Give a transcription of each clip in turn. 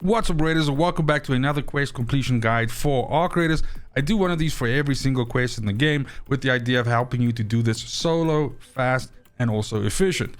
What's up, Raiders, and welcome back to another quest completion guide for Arc Raiders. I do one of these for every single quest in the game with the idea of helping you to do this solo, fast, and also efficient.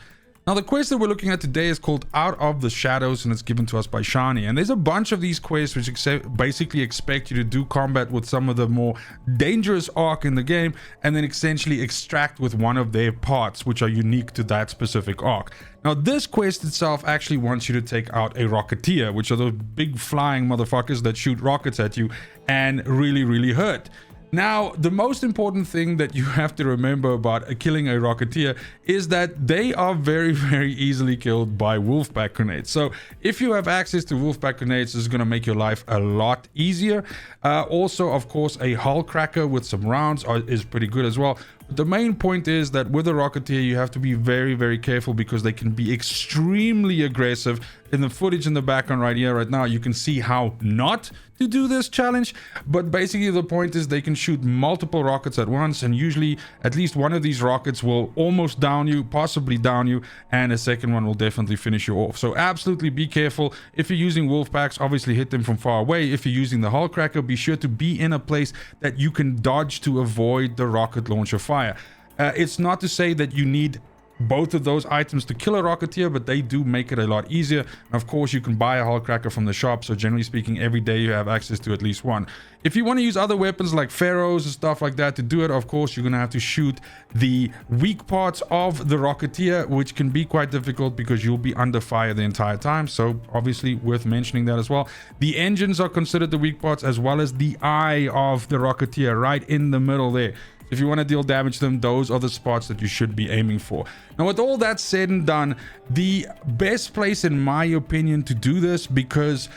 Now, the quest that we're looking at today is called Out of the Shadows, and it's given to us by Shani. And there's a bunch of these quests which basically expect you to do combat with some of the more dangerous Arc in the game, and then essentially extract with one of their parts which are unique to that specific Arc. Now, this quest itself actually wants you to take out a Rocketeer, which are those big flying motherfuckers that shoot rockets at you and really hurt. Now, the most important thing that you have to remember about killing a Rocketeer is that they are very easily killed by Wolfpack grenades. So if you have access to Wolfpack grenades, this is going to make your life a lot easier. Also, of course, a hull cracker with some rounds is pretty good as well. But the main point is that with a Rocketeer, you have to be very careful because they can be extremely aggressive. In the footage in the background right here, right now, you can see how not to do this challenge. But basically, the point is they can shoot multiple rockets at once, and usually at least one of these rockets will almost down you, possibly down you, and a second one will definitely finish you off. So absolutely be careful. If you're using Wolfpacks, obviously hit them from far away. If you're using the hull cracker, be sure to be in a place that you can dodge to avoid the rocket launcher fire. It's not to say that you need both of those items to kill a Rocketeer, but they do make it a lot easier. And of course, you can buy a hull cracker from the shop, so generally speaking, every day you have access to at least one. If you want to use other weapons like Pharaohs and stuff like that to do it, of course, you're going to have to shoot the weak parts of the Rocketeer, which can be quite difficult because you'll be under fire the entire time. So obviously worth mentioning that as well. The engines are considered the weak parts, as well as the eye of the Rocketeer right in the middle there. If you want to deal damage to them, those are the spots that you should be aiming for. Now, with all that said and done, the best place, in my opinion, to do this, because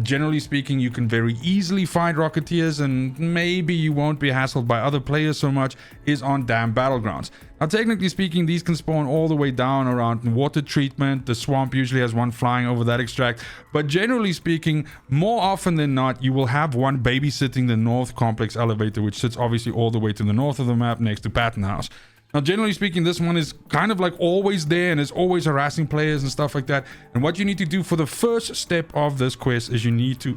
generally speaking, you can very easily find Rocketeers and maybe you won't be hassled by other players so much, is on damn battlegrounds. Now, technically speaking, these can spawn all the way down around water treatment. The swamp usually has one flying over that extract. But generally speaking, more often than not, you will have one babysitting the North Complex elevator, which sits obviously all the way to the north of the map next to Patton House. Now, generally speaking, this one is kind of like always there and is always harassing players and stuff like that. And what you need to do for the first step of this quest is you need to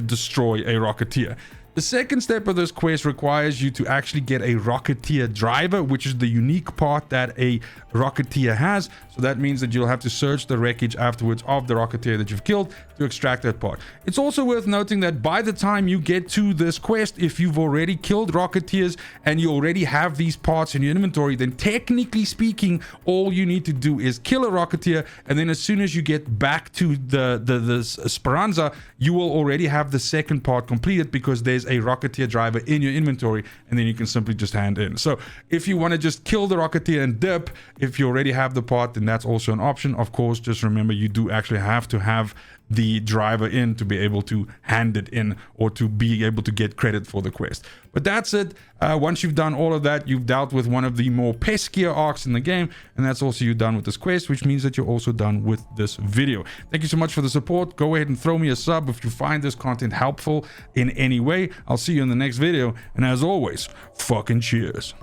destroy a Rocketeer. The second step of this quest requires you to actually get a Rocketeer driver, which is the unique part that a Rocketeer has. So that means that you'll have to search the wreckage afterwards of the Rocketeer that you've killed to extract that part. It's also worth noting that by the time you get to this quest, if you've already killed Rocketeers and you already have these parts in your inventory, then technically speaking, all you need to do is kill a Rocketeer, and then as soon as you get back to the Speranza, you will already have the second part completed because there's a Rocketeer driver in your inventory, and then you can simply just hand in. So if you want to just kill the Rocketeer and dip, if you already have the part, then that's also an option. Of course, just remember you do actually have to have the driver in to be able to hand it in or to be able to get credit for the quest. But that's it. Once you've done all of that, you've dealt with one of the more peskier arcs in the game, and that's also you done with this quest, which means that you're also done with this video. Thank you so much for the support. Go ahead and throw me a sub if you find this content helpful in any way. I'll see you in the next video, and as always, fucking cheers.